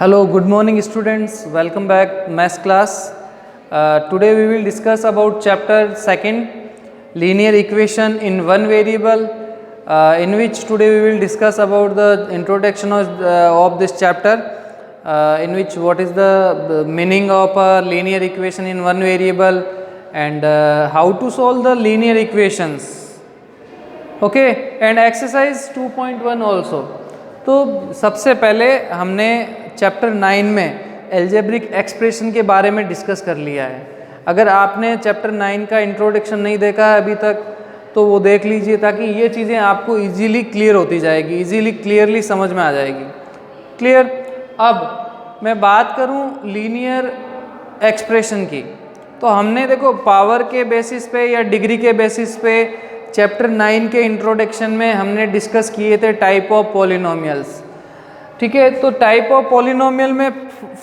Hello, good morning students. Welcome back math class. Today we will discuss about chapter 2 linear equation in one variable, in which today we will discuss about the introduction of this chapter, in which what is the meaning of a linear equation in one variable and how to solve the linear equations. Okay, and exercise 2.1 also. तो सबसे पहले हमने chapter 9 में algebraic expression के बारे में discuss कर लिया है। अगर आपने चैप्टर 9 का इंट्रोडक्शन नहीं देखा है अभी तक तो वो देख लीजिए, ताकि ये चीज़ें आपको इजीली क्लियर होती जाएगी, इजीली क्लियरली समझ में आ जाएगी। क्लियर। अब मैं बात करूँ लीनियर एक्सप्रेशन की, तो हमने देखो पावर के बेसिस पे या डिग्री के बेसिस पे चैप्टर 9 के इंट्रोडक्शन में हमने डिस्कस किए थे टाइप ऑफ पॉलिनोमियल्स। ठीक है, तो टाइप ऑफ पॉलिनोमियल में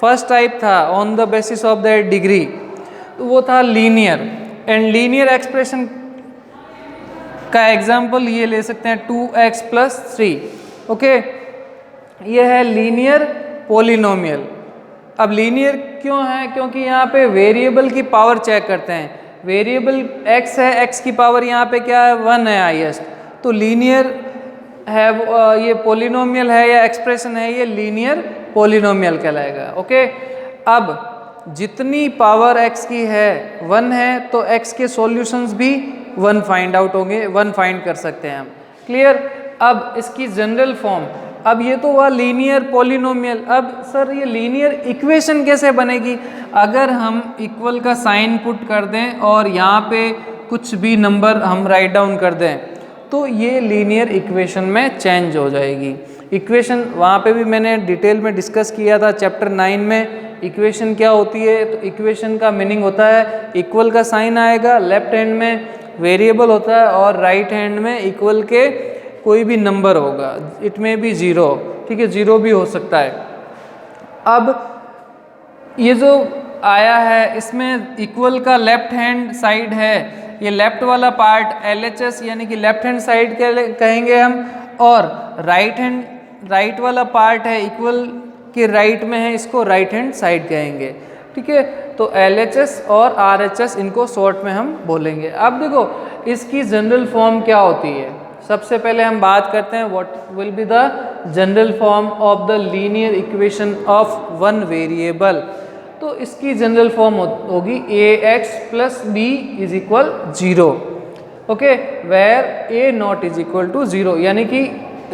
फर्स्ट टाइप था on the basis of the degree, तो वो था लीनियर। एंड लीनियर एक्सप्रेशन का एग्जांपल ये ले सकते हैं 2x + 3। ओके, ये है लीनियर पॉलिनोमियल। अब लीनियर क्यों है? क्योंकि यहाँ पे वेरिएबल की पावर चेक करते हैं। वेरिएबल x है, x की पावर यहाँ पे क्या है 1 है हाईएस्ट, तो लीनियर है ये पॉलिनोमियल है या एक्सप्रेशन है, ये लीनियर पॉलिनोमियल कहलाएगा। ओके, अब जितनी पावर x की है 1 है तो x के सॉल्यूशंस भी 1 फाइंड आउट होंगे, 1 फाइंड कर सकते हैं हम। क्लियर। अब इसकी जनरल फॉर्म, अब ये तो हुआ लीनियर पॉलिनोमियल। अब सर ये लीनियर इक्वेशन कैसे बनेगी? अगर हम इक्वल का साइन पुट कर दें और यहाँ पे कुछ भी नंबर हम राइट डाउन कर दें तो ये लीनियर इक्वेशन में चेंज हो जाएगी। इक्वेशन वहाँ पे भी मैंने डिटेल में डिस्कस किया था चैप्टर 9 में। इक्वेशन क्या होती है? तो इक्वेशन का मीनिंग होता है इक्वल का साइन आएगा, लेफ्ट हैंड में वेरिएबल होता है और राइट हैंड में इक्वल के कोई भी नंबर होगा, इट में भी 0। ठीक है, 0 भी हो सकता है। अब ये जो आया है इसमें इक्वल का लेफ्ट हैंड साइड है, ये लेफ्ट वाला पार्ट LHS यानी कि लेफ्ट हैंड साइड कहेंगे हम, और राइट वाला पार्ट है इक्वल के राइट में है, इसको राइट हैंड साइड कहेंगे। ठीक है, तो LHS और RHS इनको शॉर्ट में हम बोलेंगे। अब देखो इसकी जनरल फॉर्म क्या होती है। सबसे पहले हम बात करते हैं what will be the general form of the linear equation of one variable. तो इसकी जनरल फॉर्म होगी ax + b = 0। Okay, where a not = 0, यानी कि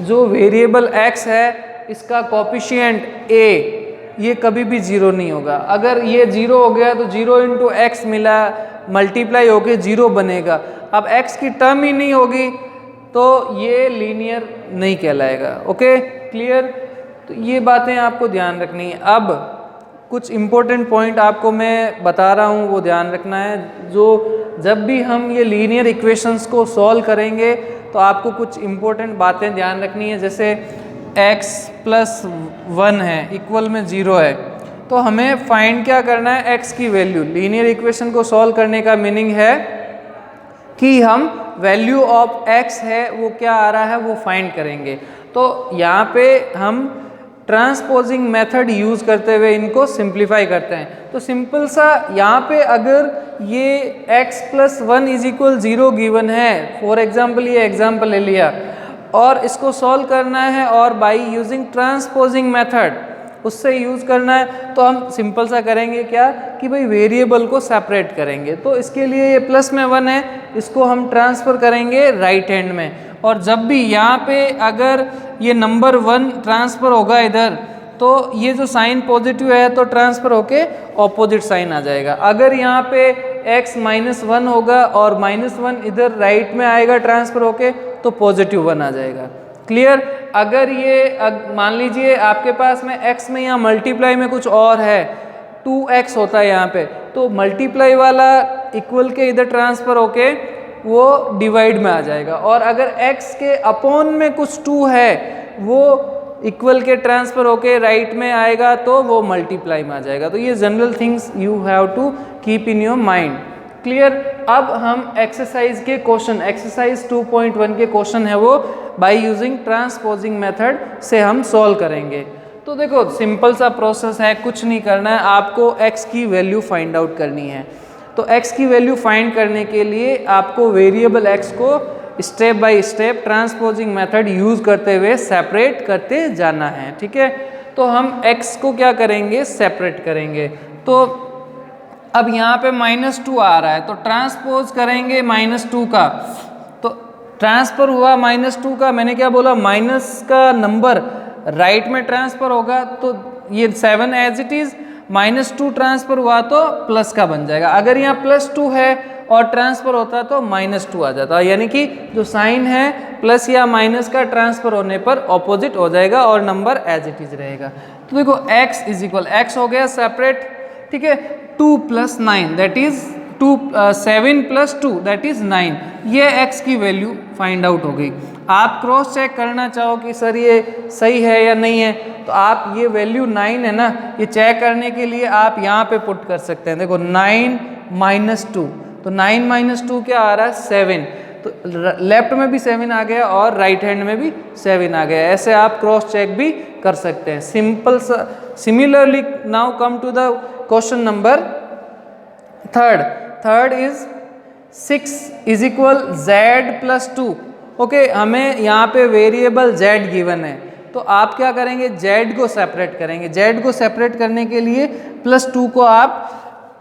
जो वेरिएबल x है इसका कोफिशिएंट a ये कभी भी 0 नहीं होगा। अगर ये 0 हो गया तो 0 × x मिला, मल्टीप्लाई होके 0 बनेगा। अब x की टर्म ही नहीं होगी तो ये लीनियर नहीं कहलाएगा। Okay, clear. तो ये बातें आपको ध्यान रखनी है। अब कुछ इम्पोर्टेंट पॉइंट आपको मैं बता रहा हूँ, वो ध्यान रखना है। जो जब भी हम ये लीनियर इक्वेशंस को सॉल्व करेंगे तो आपको कुछ इम्पोर्टेंट बातें ध्यान रखनी है। जैसे x + 1 है इक्वल में 0 है, तो हमें फाइंड क्या करना है? x की वैल्यू। लीनियर इक्वेशन को सॉल्व करने का मीनिंग है कि हम वैल्यू ऑफ x है वो क्या आ रहा है वो फाइंड करेंगे। तो यहाँ पे हम ट्रांसपोजिंग मेथड यूज़ करते हुए इनको सिंप्लीफाई करते हैं। तो सिंपल सा यहाँ पे अगर ये x + 1 = 0 गिवन है, फॉर एग्जाम्पल ये एग्जाम्पल ले लिया और इसको सॉल्व करना है और बाय यूजिंग ट्रांसपोजिंग मेथड उससे यूज़ करना है, तो हम सिंपल सा करेंगे क्या कि भाई वेरिएबल को सेपरेट करेंगे। तो इसके लिए ये प्लस में 1 है, इसको हम ट्रांसफ़र करेंगे राइट हैंड में, और जब भी यहाँ पे अगर ये नंबर 1 ट्रांसफ़र होगा इधर तो ये जो साइन पॉजिटिव है तो ट्रांसफ़र होके ऑपोजिट साइन आ जाएगा। अगर यहाँ पे x - 1 होगा और -1 इधर राइट में आएगा ट्रांसफ़र होके तो +1 आ जाएगा। क्लियर। अगर ये मान लीजिए आपके पास में x में यहाँ मल्टीप्लाई में कुछ और है, 2x होता है यहाँ पे, तो मल्टीप्लाई वाला इक्वल के इधर ट्रांसफ़र होके वो डिवाइड में आ जाएगा। और अगर x के अपॉन में कुछ 2 है वो इक्वल के ट्रांसफ़र होके राइट में आएगा तो वो मल्टीप्लाई में आ जाएगा। तो ये general things you have to keep in your mind. Clear. अब हम एक्सरसाइज के क्वेश्चन, एक्सरसाइज 2.1 के क्वेश्चन है वो बाय यूजिंग ट्रांसपोजिंग मेथड से हम सॉल्व करेंगे। तो देखो सिंपल सा प्रोसेस है, कुछ नहीं करना है, आपको x की वैल्यू फाइंड आउट करनी है। तो x की वैल्यू फाइंड करने के लिए आपको वेरिएबल x को step by step transposing method use करते हुए सेपरेट करते जाना है, ठीक है। तो हम x को क्या करेंगे, सेपरेट करेंगे। तो अब यहाँ पे -2 आ रहा है, तो ट्रांसपोज करेंगे -2 का, तो ट्रांसफर हुआ -2 का, मैंने क्या बोला, माइनस का नंबर राइट में ट्रांसफर होगा, तो ये 7 एज इट इज़, -2 ट्रांसफर हुआ तो प्लस का बन जाएगा। अगर यहाँ +2 है और ट्रांसफर होता तो -2 आ जाता, यानी कि जो साइन है प्लस या माइनस का ट्रांसफर होने पर ऑपोजिट हो जाएगा और नंबर एज इट इज़ रहेगा। तो देखो x इज इक्वल, x हो गया सेपरेट, ठीक है। 2 + 9 दैट इज 7 + 2 दैट इज 9, ये x की वैल्यू फाइंड आउट हो गई। आप क्रॉस चेक करना चाहो कि सर ये सही है या नहीं है, तो आप ये वैल्यू 9 है ना, ये चेक करने के लिए आप यहाँ पे पुट कर सकते हैं। देखो 9 - 2, तो 9 - 2 क्या आ रहा है, 7, तो लेफ्ट में भी 7 आ गया और राइट हैंड में भी 7 आ गया। ऐसे आप क्रॉस चेक भी कर सकते हैं, सिंपल सा। Similarly now come to the question number third is 6 is equal z + 2। Okay, हमें यहाँ पे वेरिएबल z गिवन है, तो आप क्या करेंगे, z को सेपरेट करेंगे। z को सेपरेट करने के लिए +2 को आप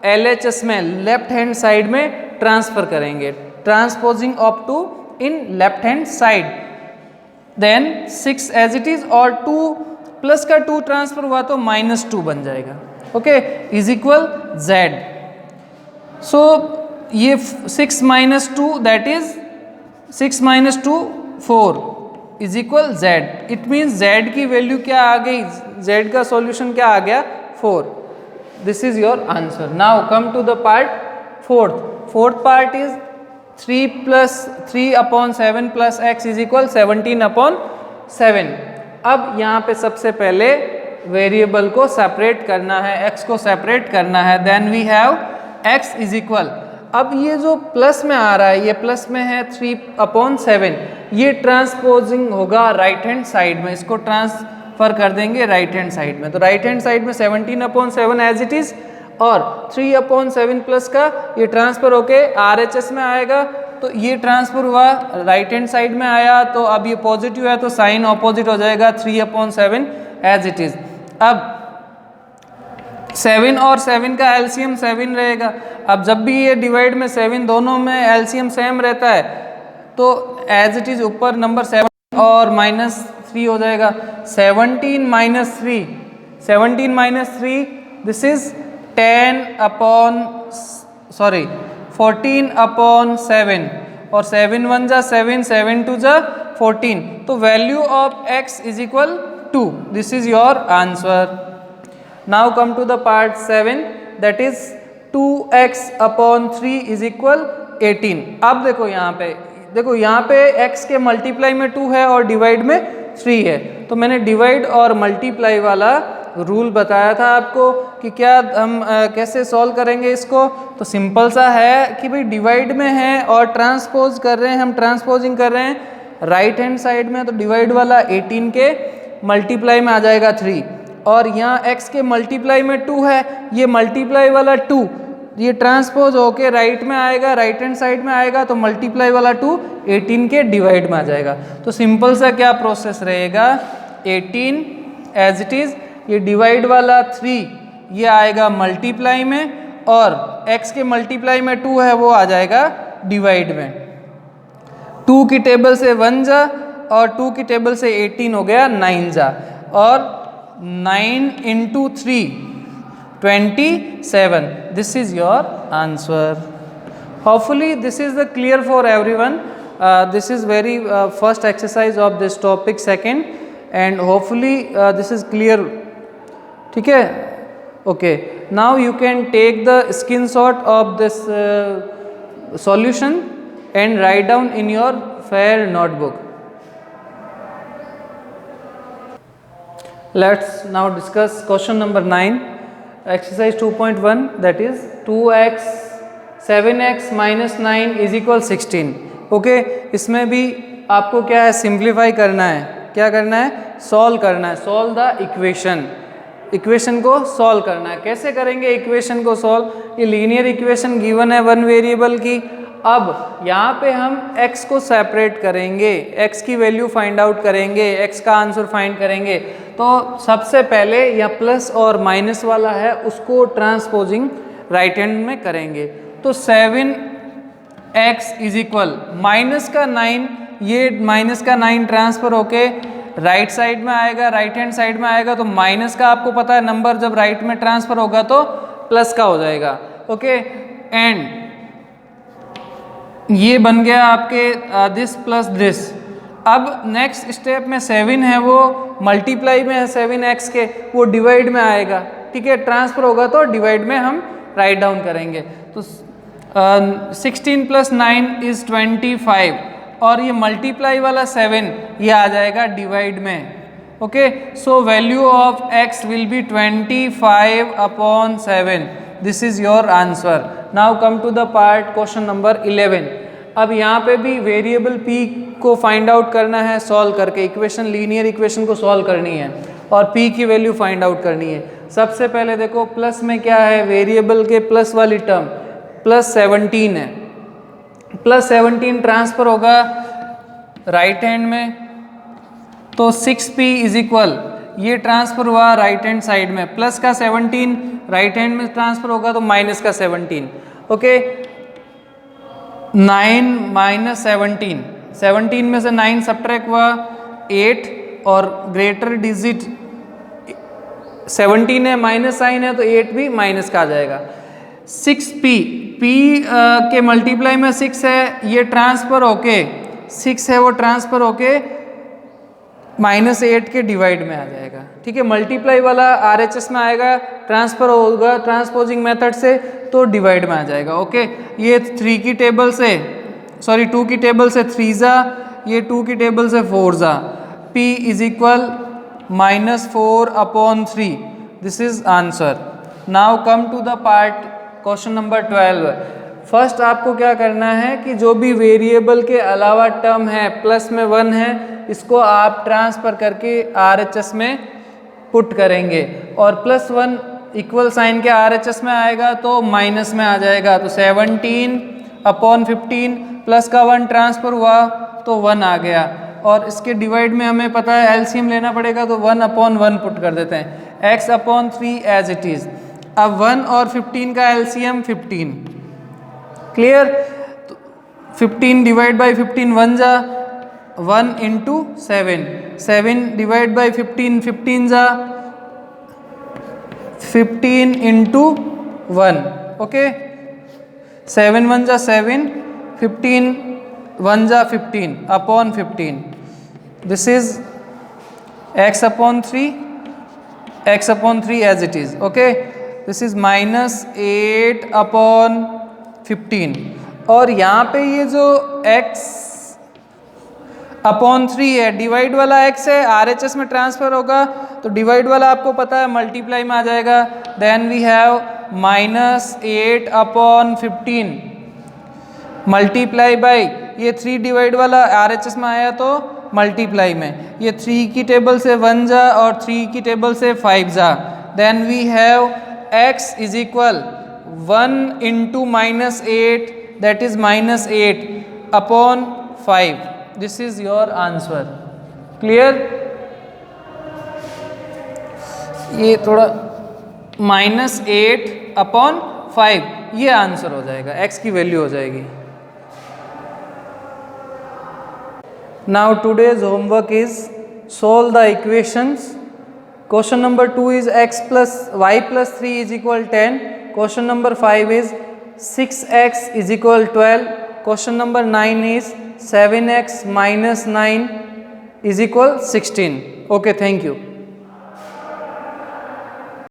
LHS में लेफ्ट हैंड साइड में ट्रांसफर करेंगे, transposing of 2 in left hand side, then 6 as it is, और 2 प्लस का 2 ट्रांसफर हुआ तो -2 बन जाएगा। Okay, is equal z। सो ये 6 - 2 that is 6 - 2 4 is equal z। It means z की वैल्यू क्या आ गई, z का सॉल्यूशन क्या आ गया, 4। This is your answer. Now come to the part fourth part is 3 + 3/7 + x is equal 17/7। अब यहाँ पे सबसे पहले वेरिएबल को सेपरेट करना है, x को सेपरेट करना है, then we have x is equal, अब ये जो प्लस में आ रहा है, ये प्लस में है 3/7, ये ट्रांसपोजिंग होगा राइट हैंड साइड में, इसको ट्रांसफर कर देंगे राइट हैंड साइड में। तो राइट हैंड साइड में 17/7 एज इट इज, और 3/7 प्लस का ये ट्रांसफर होके RHS में आएगा, तो ये ट्रांसफर हुआ राइट हैंड साइड में आया, तो अब ये पॉजिटिव है तो साइन ऑपोजिट हो जाएगा 3/7 एज इट इज। अब 7 और 7 का एलसीएम 7 रहेगा। अब जब भी ये डिवाइड में 7 दोनों में एलसीएम सेम रहता है, तो एज इट इज ऊपर नंबर 7 और -3 हो जाएगा। 17 - 3 दिस इज 14/7, और 7 1 जा 7, 7 2 जा 14, तो value of x is equal 2। This is your answer. Now come to the part 7 that is 2x/3 is equal 18। अब देखो यहाँ पे x के मल्टीप्लाई में 2 है और डिवाइड में 3 है, तो मैंने डिवाइड और मल्टीप्लाई वाला रूल बताया था आपको कि क्या हम कैसे सॉल्व करेंगे इसको। तो सिंपल सा है कि भाई डिवाइड में है और ट्रांसपोज कर रहे हैं, हम ट्रांसपोजिंग कर रहे हैं राइट हैंड साइड में, तो डिवाइड वाला 18 के मल्टीप्लाई में आ जाएगा 3, और यहाँ x के मल्टीप्लाई में 2 है, ये मल्टीप्लाई वाला 2 ये ट्रांसपोज होके राइट में आएगा, राइट हैंड साइड में आएगा, तो मल्टीप्लाई वाला 2 18 के डिवाइड में आ जाएगा। तो सिंपल सा क्या प्रोसेस रहेगा, 18 एज इट इज, ये डिवाइड वाला 3 ये आएगा मल्टीप्लाई में, और x के मल्टीप्लाई में 2 है वो आ जाएगा डिवाइड में। 2 की टेबल से 1 जा, और 2 की टेबल से 18 हो गया 9 जा, और 9 × 3 27। This is your answer. Hopefully this is the clear for everyone. This is very first exercise of this topic second, and hopefully this is clear. ठीक है? Okay. Now you can take the screenshot of this solution and write down in your fair notebook. Let's now discuss question number 9, exercise 2.1, that is 2x 7x minus 9 is equal 16. Okay, इसमें भी आपको क्या है, simplify करना है। क्या करना है, सॉल्व करना है, सॉल्व द इक्वेशन, इक्वेशन को सॉल्व करना है। कैसे करेंगे इक्वेशन को सॉल्व, ये लीनियर इक्वेशन गिवन है वन वेरिएबल की। अब यहाँ पे हम x को सेपरेट करेंगे, x की वैल्यू फाइंड आउट करेंगे, x का आंसर फाइंड करेंगे। तो सबसे पहले या प्लस और माइनस वाला है उसको ट्रांसपोजिंग राइट हैंड में करेंगे। तो 7x इज इक्वल माइनस का 9, ये माइनस का 9 ट्रांसफर होके राइट साइड में आएगा, राइट हैंड साइड में आएगा। तो माइनस का आपको पता है नंबर जब राइट में ट्रांसफर होगा तो प्लस का हो जाएगा। ओके, एंड ये बन गया आपके दिस प्लस दिस। अब नेक्स्ट स्टेप में 7 है वो मल्टीप्लाई में है 7x के, वो डिवाइड में आएगा। ठीक है, ट्रांसफर होगा तो डिवाइड में हम राइट डाउन करेंगे। तो 16 + 9 इज 25 और ये मल्टीप्लाई वाला 7 ये आ जाएगा डिवाइड में। Okay, so value of x will be 25/7। This is your answer. Now come to the part question number 11। अब यहाँ पे भी वेरिएबल p को फाइंड आउट करना है सॉल्व करके, इक्वेशन लीनियर इक्वेशन को सॉल्व करनी है और p की वैल्यू फाइंड आउट करनी है। सबसे पहले देखो प्लस में क्या है, वेरिएबल के प्लस वाली टर्म +17 है, +17 ट्रांसफर होगा राइट हैंड में। तो 6p इज इक्वल, ये ट्रांसफर हुआ राइट हैंड साइड में, प्लस का 17 राइट हैंड में ट्रांसफर होगा तो माइनस का 17। ओके, 9 - 17, 17 में से 9 सब्ट्रैक्ट हुआ 8 और ग्रेटर डिजिट 17 है, माइनस साइन है तो 8 भी माइनस का आ जाएगा। 6p, p के मल्टीप्लाई में 6 है, ये ट्रांसफर होके 6 है वो ट्रांसफर होके -8 के डिवाइड में आ जाएगा। ठीक है, मल्टीप्लाई वाला RHS में आएगा, ट्रांसफर होगा ट्रांसपोजिंग मेथड से तो डिवाइड में आ जाएगा। ओके, ये 3 की टेबल से, सॉरी 2 की टेबल से 3 जा, ये 2 की टेबल से 4 जा। p is equal -4/3। This is answer. Now come to the part question number 12। First आपको क्या करना है कि जो भी वेरिएबल के अलावा टर्म है प्लस में 1 है, इसको आप ट्रांसफर करके RHS में पुट करेंगे और +1 इक्वल साइन के RHS में आएगा तो माइनस में आ जाएगा। तो 17/15 प्लस का 1 ट्रांसफर हुआ तो 1 आ गया और इसके डिवाइड में हमें पता है एलसीएम लेना पड़ेगा तो 1/1 पुट कर देते हैं, x/3 एज इट इज़। अब 1 और 15 का एलसीएम 15, क्लियर। 15 डिवाइड बाई 15 1 जा, 1 × 7, 7 डिवाइड बाई 15 15 जा, 15 × 1। ओके, 7 1 जा 7, 15 1 जा 15/15। This is x/3 as it is. Okay, this is -8/15 और यहाँ पे ये जो x/3 है, डिवाइड वाला x है, RHS में ट्रांसफर होगा तो डिवाइड वाला आपको पता है मल्टीप्लाई में आ जाएगा। Then we have -8/15 multiply by ये 3 डिवाइड वाला RHS में आया तो मल्टीप्लाई में, ये 3 की टेबल से 1 जा और 3 की टेबल से 5 जा। Then we have x is equal 1 × -8 that is -8/5। This is your answer. Clear. ये थोड़ा -8/5 ये आंसर हो जाएगा, x की वैल्यू हो जाएगी। Now today's homework is solve the equations. Question number 2 is x plus y plus 3 is equal 10. Question number 5 is 6x is equal 12. Question number 9 is 7x minus 9 is equal 16. Okay, thank you.